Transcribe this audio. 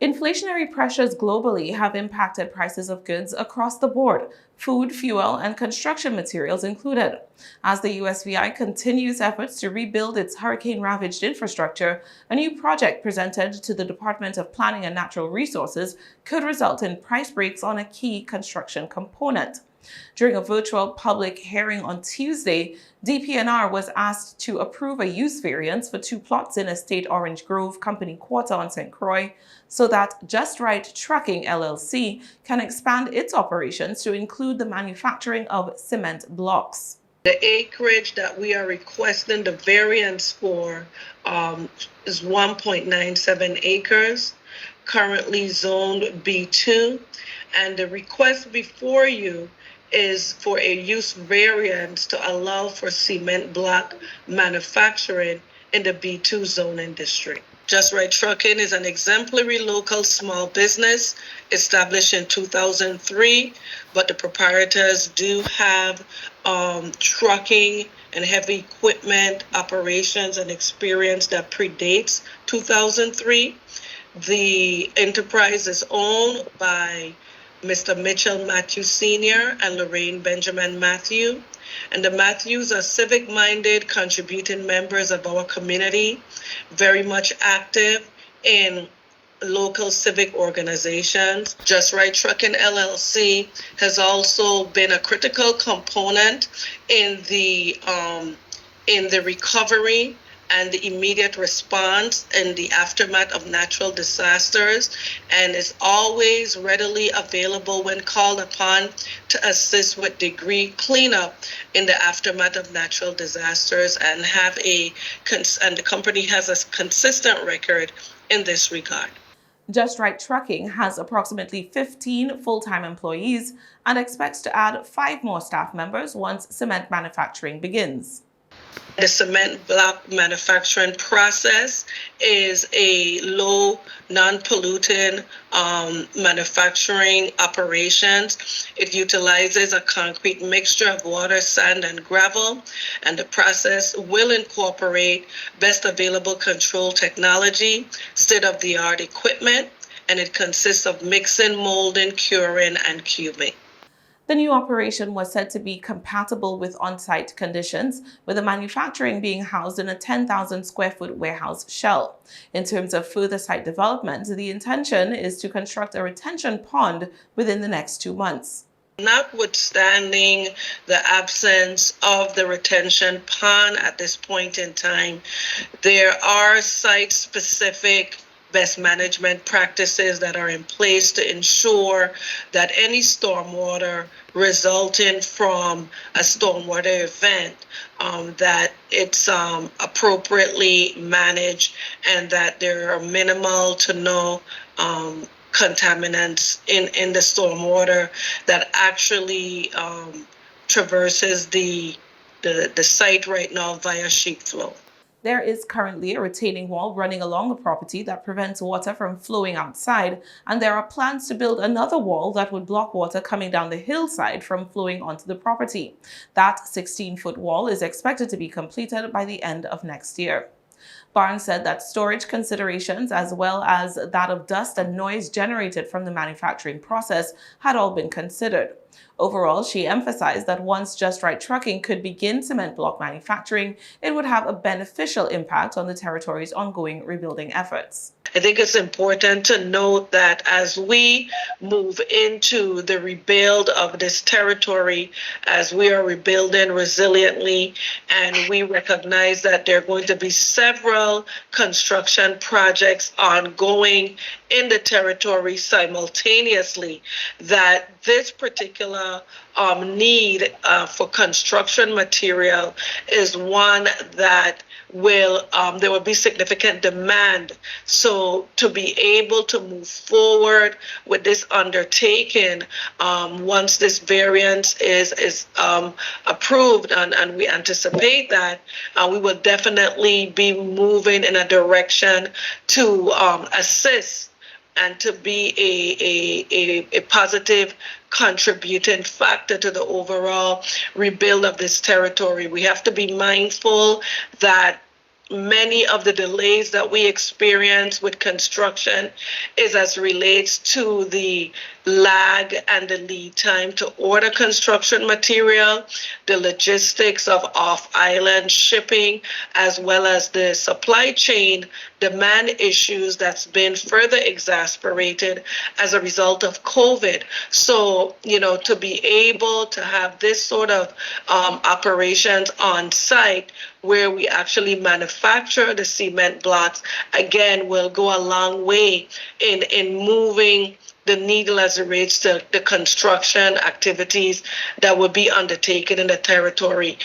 Inflationary pressures globally have impacted prices of goods across the board, food, fuel, and construction materials included. As the USVI continues efforts to rebuild its hurricane-ravaged infrastructure, a new project presented to the Department of Planning and Natural Resources could result in price breaks on a key construction component. During a virtual public hearing on Tuesday, DPNR was asked to approve a use variance for 2 plots in Estate Orange Grove Company Quarter on St. Croix so that Just Right Trucking LLC can expand its operations to include the manufacturing of cement blocks. The acreage that we are requesting the variance for is 1.97 acres, currently zoned B2, and the request before you is for a use variance to allow for cement block manufacturing in the B2 zoning district. Just Right Trucking is an exemplary local small business established in 2003, but the proprietors do have trucking and heavy equipment operations and experience that predates 2003. The enterprise is owned by Mr. Mitchell Matthew Sr. and Lorraine Benjamin Matthew. And the Matthews are civic-minded, contributing members of our community, very much active in local civic organizations. Just Right Trucking LLC has also been a critical component in the recovery and the immediate response in the aftermath of natural disasters, and is always readily available when called upon to assist with degree cleanup in the aftermath of natural disasters, and the company has a consistent record in this regard. Just Right Trucking has approximately 15 full-time employees and expects to add 5 more staff members once cement manufacturing begins. The cement block manufacturing process is a low, non-polluting manufacturing operations. It utilizes a concrete mixture of water, sand, and gravel, and the process will incorporate best available control technology, state-of-the-art equipment, and it consists of mixing, molding, curing, and cubing. The new operation was said to be compatible with on-site conditions, with the manufacturing being housed in a 10,000 square foot warehouse shell. In terms of further site development, the intention is to construct a retention pond within the next 2 months. Notwithstanding the absence of the retention pond at this point in time, there are site-specific best management practices that are in place to ensure that any stormwater resulting from a stormwater event, that it's appropriately managed, and that there are minimal to no contaminants in the stormwater that actually traverses the site right now via sheet flow. There is currently a retaining wall running along the property that prevents water from flowing outside, and there are plans to build another wall that would block water coming down the hillside from flowing onto the property. That 16-foot wall is expected to be completed by the end of next year. Barnes said that storage considerations, as well as that of dust and noise generated from the manufacturing process, had all been considered. Overall, she emphasized that once Just Right Trucking could begin cement block manufacturing, it would have a beneficial impact on the territory's ongoing rebuilding efforts. I think it's important to note that as we move into the rebuild of this territory, as we are rebuilding resiliently, and we recognize that there are going to be several construction projects ongoing in the territory simultaneously, that this particular need for construction material is one that there will be significant demand. So to be able to move forward with this undertaking, once this variance is approved, and we anticipate that, we will definitely be moving in a direction to assist and to be a positive contributing factor to the overall rebuild of this territory. We have to be mindful that many of the delays that we experience with construction is as relates to the lag and the lead time to order construction material, the logistics of off-island shipping, as well as the supply chain demand issues that's been further exacerbated as a result of COVID. So, to be able to have this sort of operations on site where we actually manufacture the cement blocks, again, will go a long way in moving the needle as it relates to the construction activities that would be undertaken in the territory.